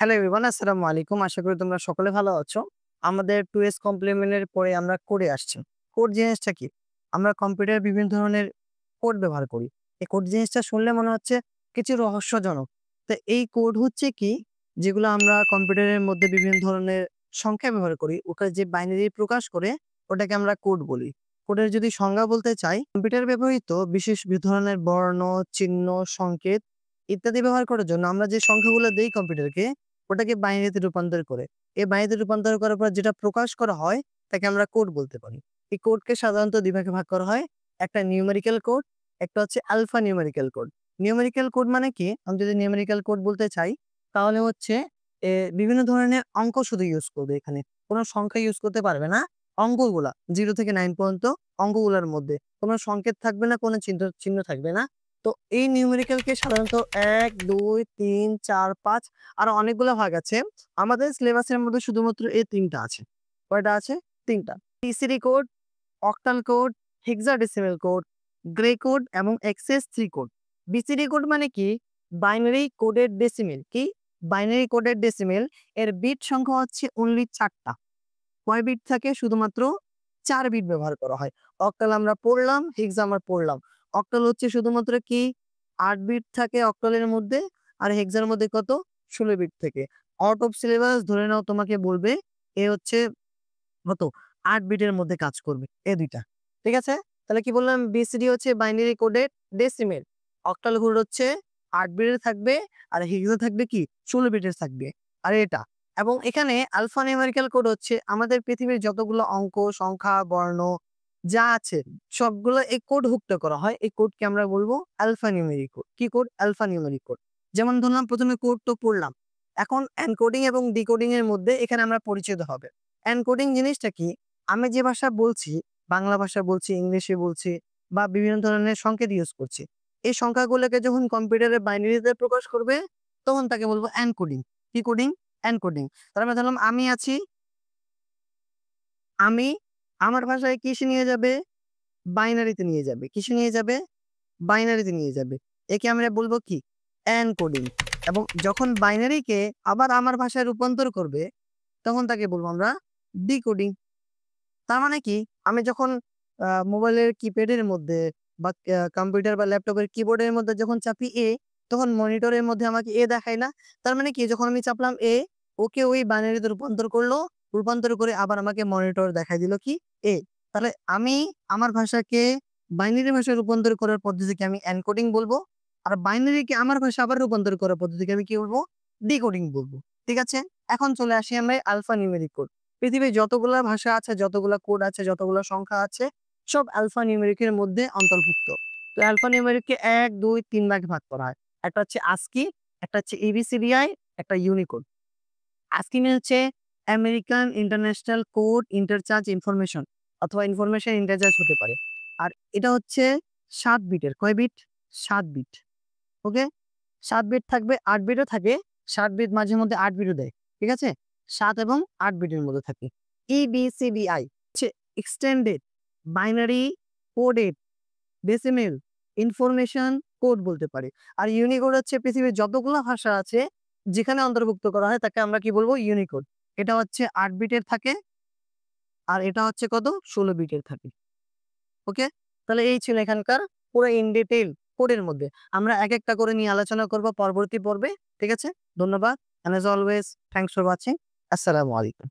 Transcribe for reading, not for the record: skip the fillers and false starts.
Hello everyone, আসসালামু আলাইকুম। আশা করি তোমরা সকলে ভালো আছো। আমাদের 2s কমপ্লিমেন্টের পরে আমরা কোডে আসছি। কোড জিনিসটা কি? আমরা কম্পিউটারে বিভিন্ন ধরনের কোড ব্যবহার করি। এই কোড জিনিসটা শুনলে মনে হচ্ছে কিছু রহস্যজনক। তো এই কোড হচ্ছে কি? যেগুলো আমরা কম্পিউটারের মধ্যে বিভিন্ন ধরনের সংখ্যা ব্যবহার করি, ওকে যে বাইনারি প্রকাশ করে ওটাকে আমরা কোড বলি। কোডের যদি সংজ্ঞা বলতে চাই, কম্পিউটারে ব্যবহৃত বিশেষ ধরনের বর্ণ, চিহ্ন, সংকেত ইত্যাদি ব্যবহার করার জন্য আমরা যে সংখ্যাগুলো দেই কম্পিউটারকে ওটাকে বাইনারিতে রূপান্তর করে। এই বাইনারিতে রূপান্তর করার পর যেটা প্রকাশ করা হয় তাকে আমরা কোড বলতে পারি। এই কোডকে সাধারণত ২ ভাগে ভাগ করা হয়। একটা নিউমেরিক্যাল কোড, একটা হচ্ছে alpha numerical code. Numerical code মানে কি? আমি যদি নিউমেরিক্যাল কোড বলতে চাই তাহলে হচ্ছে বিভিন্ন ধরনের অঙ্ক শুধু ইউজ করবে এখানে। কোন সংখ্যা ইউজ করতে পারবে না। অঙ্কগুলা 0 থেকে 9 পর্যন্ত অঙ্কগুলার মধ্যে কোন সংকেত থাকবে না, কোন চিহ্ন থাকবে না। তো এই নিউমেরিক্যালকে সাধারণত ১, ২, ৩, ৪, ৫ আরো অনেকগুলো ভাগ আছে। আমাদের সিলেবাসের মধ্যে শুধুমাত্র এই ৩ টা আছে। কয়টা আছে? ৩ টা। BCD code, octal code, hexadecimal code, gray code এবং এক্সেস 3 কোড। BCD কোড মানে কি? Binary coded decimal. কি? Binary coded decimal. এর বিট সংখ্যা হচ্ছে অনলি ৪ টা। কয় বিট থাকে? শুধুমাত্র ৪ বিট ব্যবহার করা হয়। অক্টাল আমরা পড়লাম, হেক্সা আমরা পড়লাম। অক্টাল হচ্ছে শুধুমাত্র কি ৮ বিট থাকে অক্টালের মধ্যে, আর হেক্সার মধ্যে কত? ১৬ বিট থেকে। আউট অফ সিলেবাস ধরে নাও তোমাকে বলবে এ হচ্ছে কত? ৮ বিটের মধ্যে কাজ করবে। এ ২ টা। ঠিক আছে? তাহলে কি বললাম? BCD হচ্ছে binary coded decimal. Octal code হচ্ছে ৮ বিটের থাকবে, আর হেক্সা থাকবে কি ১৬ বিটের থাকবে। আর এটা এবং এখানে আলফা নিউমেরিক্যাল কোড হচ্ছে আমাদের পৃথিবীর যতগুলো অঙ্ক, সংখ্যা, বর্ণ যা আছে সবগুলো এই কোডভুক্ত করা হয়। এই কোডকে আমরা বলবো আলফা নিউমেরিক কোড। কি কোড? Alpha numeric code. যেমন ধরলাম ১ম এ কোড তো পড়লাম। এখন এনকোডিং এবং ডিকোডিং এর মধ্যে এখানে আমরা পরিচিত হবে। এনকোডিং জিনিসটা কি? আমি যে ভাষা বলছি, বাংলা ভাষা বলছি, ইংলিশে বলছি বা বিভিন্ন ধরনের সংকেত ইউজ করছি। এই সংখ্যাগুলোকে যখন কম্পিউটারে বাইনারিতে প্রকাশ করবে তখন তাকে বলবো এনকোডিং। কি কোডিং? এনকোডিং। তার মানে ধরলাম আমি আছি, আমি আমার ভাষায় কিসে নিয়ে যাবে? বাইনারিতে নিয়ে যাবে। কিসে নিয়ে যাবে? বাইনারিতে নিয়ে যাবে। একে আমরা বলবো কি? এনকোডিং। এবং যখন বাইনারিকে আবার আমার ভাষায় রূপান্তর করবে তখন তাকে বলবো আমরা ডিকোডিং। তার মানে কি? আমি যখন মোবাইলের কিপ্যাডের মধ্যে বা কম্পিউটার বা ল্যাপটপের কিবোর্ডের মধ্যে যখন চাপি A, তখন মনিটরের মধ্যে আমাকে A দেখায় না? তার মানে কি? যখন আমি চাপলাম A, ওকে ওই বাইনারিতে রূপান্তর করলো। রূপান্তর করে আবার আমাকে মনিটর দেখায় দিল কি? A। তাহলে আমি আমার ভাষাকে বাইনারি ভাষায় রূপান্তর করার পদ্ধতিকে আমি এনকোডিং বলবো। আর বাইনারিকে আমার ভাষায় আবার রূপান্তর করার পদ্ধতিকে আমি কি বলবো? ডিকোডিং বলবো। ঠিক আছে? এখন চলে আসি আমরা আলফা নিউমেরিক কোড। পৃথিবীর যতগুলা ভাষা আছে, যতগুলা কোড আছে, যতগুলা সংখ্যা আছে, সব আলফা নিউমেরিকের মধ্যে অন্তর্ভুক্ত। তো আলফা নিউমেরিককে ১, ২, ৩ ভাগে ভাগ করা হয়। একটা হচ্ছে ASCII, একটা হচ্ছে ABCDI, একটা ইউনিকোড। ASCII মানে হচ্ছে আমেরিকান ইন্টারন্যাশনাল কোড ইন্টারচার্জ ইনফরমেশন অথবা ইনফরমেশন ইন্টারচার্জ হতে পারে। আর এটা হচ্ছে ৭ বিটের। কয় বিট? ৭ বিট। ওকে? ৭ বিট থাকবে, ৮ বিটও থাকে। ৭ বিট মাঝে মধ্যে ৮ বিটও দেয়। ঠিক আছে? ৭ এবং ৮ বিটের মধ্যে থাকে। EBCDI হচ্ছে extended binary coded decimal information code বলতে পারি। আর ইউনিকোড হচ্ছে পৃথিবীর যতগুলো ভাষা আছে যেখানে অন্তর্ভুক্ত করা হয় তাকে আমরা কি বলবো? ইউনিকোড। এটা হচ্ছে ৮ বিটের থাকে, আর এটা হচ্ছে কত? ১৬ বিটের থাকে। ওকে? তাহলে এই ছিল এখানকার পুরো ইন ডিটেইল কোডের মধ্যে। আমরা একেকটা করে নিয়ে আলোচনা করব পরবর্তী পর্বে। ঠিক আছে? ধন্যবাদ। And as always, thanks for watching. আসসালামু আলাইকুম।